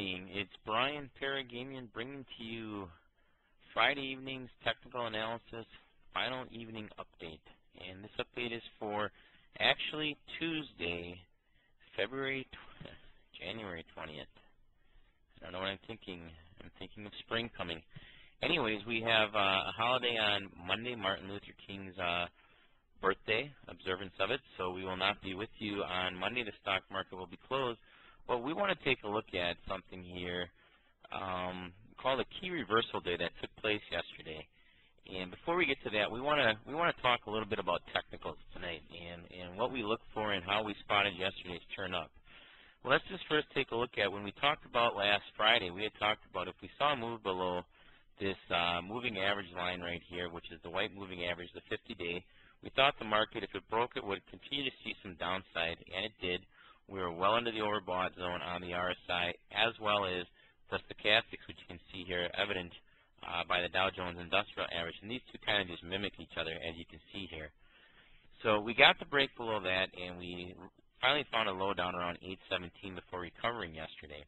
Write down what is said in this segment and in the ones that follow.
evening. It's Brian Paragamian bringing to you Friday evening's technical analysis final evening update. And this update is for actually Tuesday, January 20th. I don't know what I'm thinking. I'm thinking of spring coming. Anyways, we have a holiday on Monday, Martin Luther King's birthday, observance of it, so we will not be with you on Monday. The stock market will be closed. Well, we want to take a look at something here called a key reversal day that took place yesterday. And before we get to that, we want to talk a little bit about technicals tonight and what we look for and how we spotted yesterday's turn up. Well, let's just first take a look at when we talked about last Friday. We had talked about if we saw a move below this moving average line right here, which is the white moving average, the 50-day, we thought the market, if it broke it, would continue to see some downside, and it did. We were well into the overbought zone on the RSI, as well as the stochastics, which you can see here, evident by the Dow Jones Industrial Average. And these two kind of just mimic each other, as you can see here. So we got the break below that, and we finally found a low down around 817 before recovering yesterday.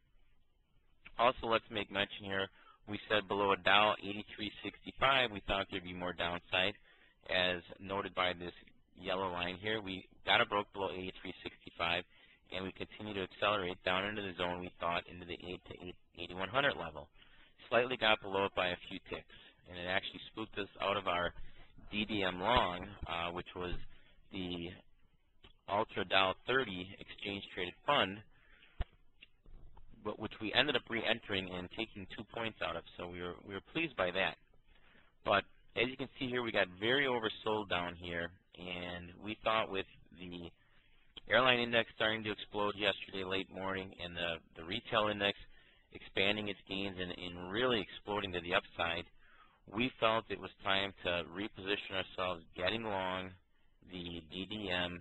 Also, let's make mention here, we said below a Dow 83.65, we thought there'd be more downside, as noted by this yellow line here. We got a broke below 83.65. And we continue to accelerate down into the zone we thought into the 8100 level. Slightly got below it by a few ticks, and it actually spooked us out of our DDM long, which was the Ultra Dow 30 exchange traded fund, but which we ended up re-entering and taking 2 points out of. So we were pleased by that. But as you can see here, we got very oversold down here, and we thought with the airline index starting to explode yesterday late morning, and the retail index expanding its gains and really exploding to the upside, we felt it was time to reposition ourselves, getting long the DDM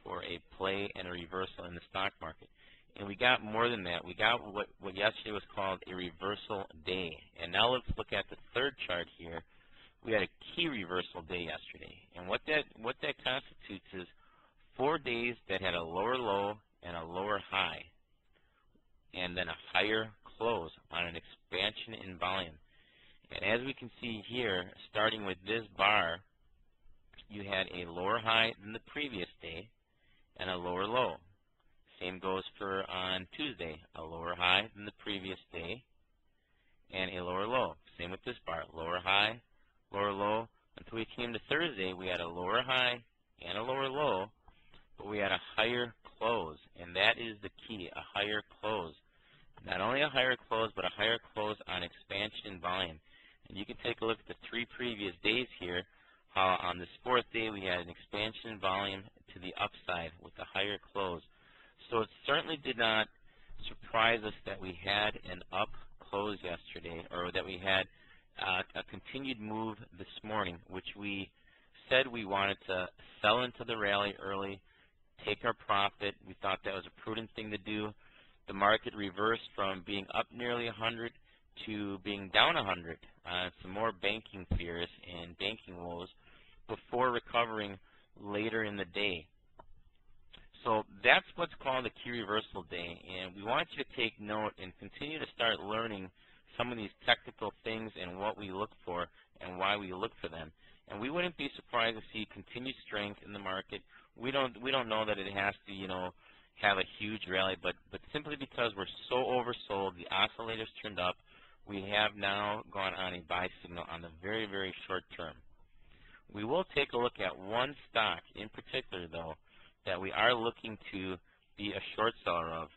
for a play and a reversal in the stock market. And we got more than that. We got what yesterday was called a reversal day. And now let's look at the third chart here. We had a key reversal day yesterday. And what that constitutes is 4 days that had a lower low and a lower high, and then a higher close on an expansion in volume. And as we can see here, starting with this bar, you had a lower high than the previous day and a lower low. Same goes for on Tuesday, a lower high than the previous day and a lower low. Same with this bar, lower high, lower low, until we came to Thursday. We had a lower high and a lower low, but we had a higher close, and that is the key, a higher close. Not only a higher close, but a higher close on expansion volume. And you can take a look at the 3 previous days here, how on this 4th day we had an expansion volume to the upside with a higher close. So it certainly did not surprise us that we had an up close yesterday, or that we had a continued move this morning, which we said we wanted to sell into the rally early, take our profit. We thought that was a prudent thing to do. The market reversed from being up nearly 100 to being down 100 on some more banking fears and banking woes before recovering later in the day. So that's what's called a key reversal day, and we want you to take note and continue to start learning some of these technical things and what we look for and why we look for them. And we wouldn't be surprised to see continued strength in the market. We don't know that it has to, have a huge rally, but simply because we're so oversold, the oscillators turned up, we have now gone on a buy signal on the very, very short term. We will take a look at one stock in particular, though, that we are looking to be a short seller of.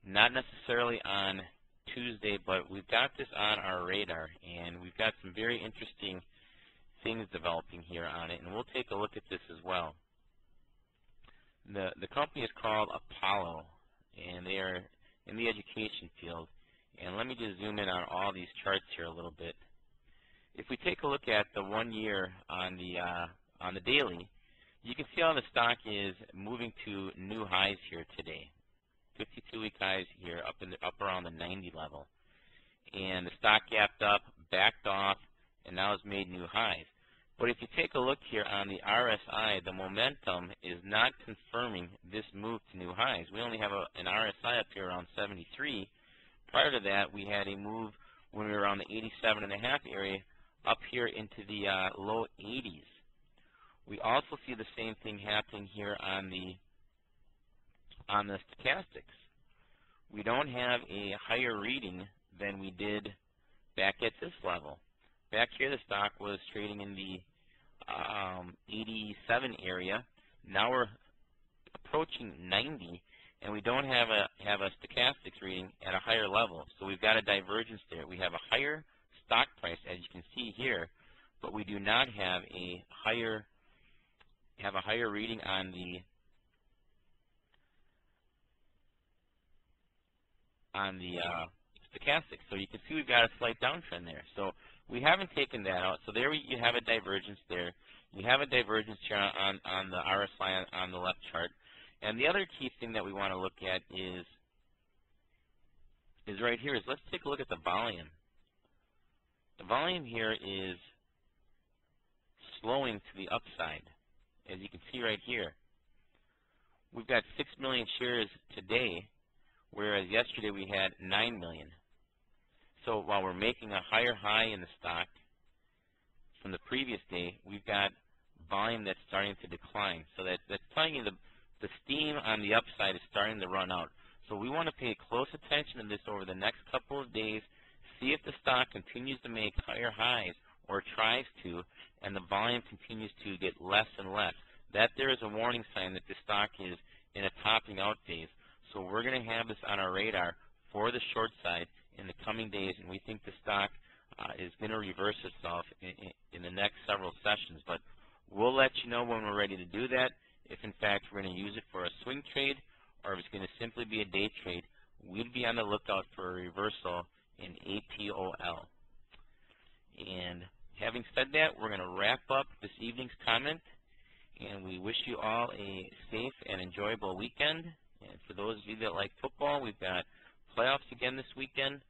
Not necessarily on Tuesday, but we've got this on our radar, and we've got some very interesting things developing here on it, and we'll take a look at this as well. The company is called Apollo, and they are in the education field. And let me just zoom in on all these charts here a little bit. If we take a look at the 1 year on the daily, you can see how the stock is moving to new highs here today. 52-week highs here up around the 90 level. And the stock gapped up, backed off, and now has made new highs. But if you take a look here on the RSI, the momentum is not confirming this move to new highs. We only have an RSI up here around 73, prior to that, we had a move when we were around the 87.5 area up here into the low 80s. We also see the same thing happening here on the stochastics. We don't have a higher reading than we did back at this level. Back here, the stock was trading in the 87 area. Now we're approaching 90, and we don't have a stochastics reading at a higher level. So we've got a divergence there. We have a higher stock price, as you can see here, but we do not have a higher reading on the stochastics. So you can see we've got a slight downtrend there. So we haven't taken that out. So there you have a divergence there. You have a divergence here on the RSI on the left chart. And the other key thing that we want to look at is right here. Let's take a look at the volume. The volume here is slowing to the upside, as you can see right here. We've got 6 million shares today, whereas yesterday we had 9 million. So while we're making a higher high in the stock from the previous day, we've got volume that's starting to decline. So that's telling you the steam on the upside is starting to run out. So we want to pay close attention to this over the next couple of days, see if the stock continues to make higher highs or tries to, and the volume continues to get less and less. That there is a warning sign that the stock is in a topping out phase. So we're going to have this on our radar for the short side in the coming days, and we think the stock is going to reverse itself in the next several sessions. But we'll let you know when we're ready to do that, if in fact we're going to use it for a swing trade or if it's going to simply be a day trade. We'd be on the lookout for a reversal in APOL. And having said that, we're going to wrap up this evening's comment, and we wish you all a safe and enjoyable weekend. And for those of you that like football, we've got playoffs again this weekend.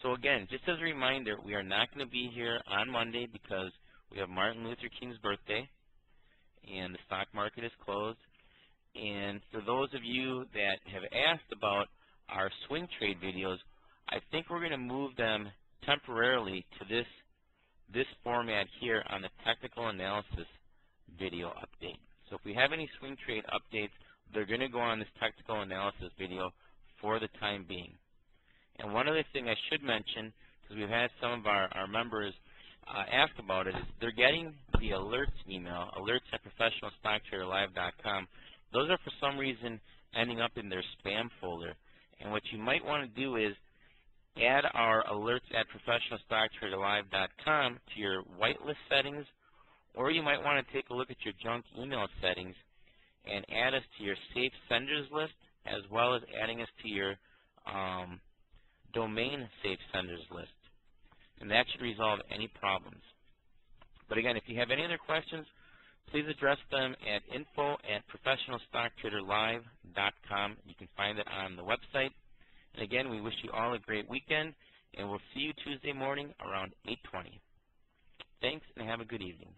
So again, just as a reminder, we are not going to be here on Monday because we have Martin Luther King's birthday, and the stock market is closed. And for those of you that have asked about our swing trade videos, I think we're going to move them temporarily to this format here on the technical analysis video update. So if we have any swing trade updates, they're going to go on this technical analysis video for the time being. And one other thing I should mention, because we've had some of our members ask about it, is they're getting the alerts email, alerts@professionalstocktraderlive.com. Those are for some reason ending up in their spam folder. And what you might want to do is add our alerts@professionalstocktraderlive.com to your whitelist settings, or you might want to take a look at your junk email settings and add us to your safe senders list, as well as adding us to your domain safe senders list. And that should resolve any problems. But again, if you have any other questions, please address them at info@professionalstocktraderlive.com. You can find it on the website. And again, we wish you all a great weekend, and we'll see you Tuesday morning around 8:20. Thanks, and have a good evening.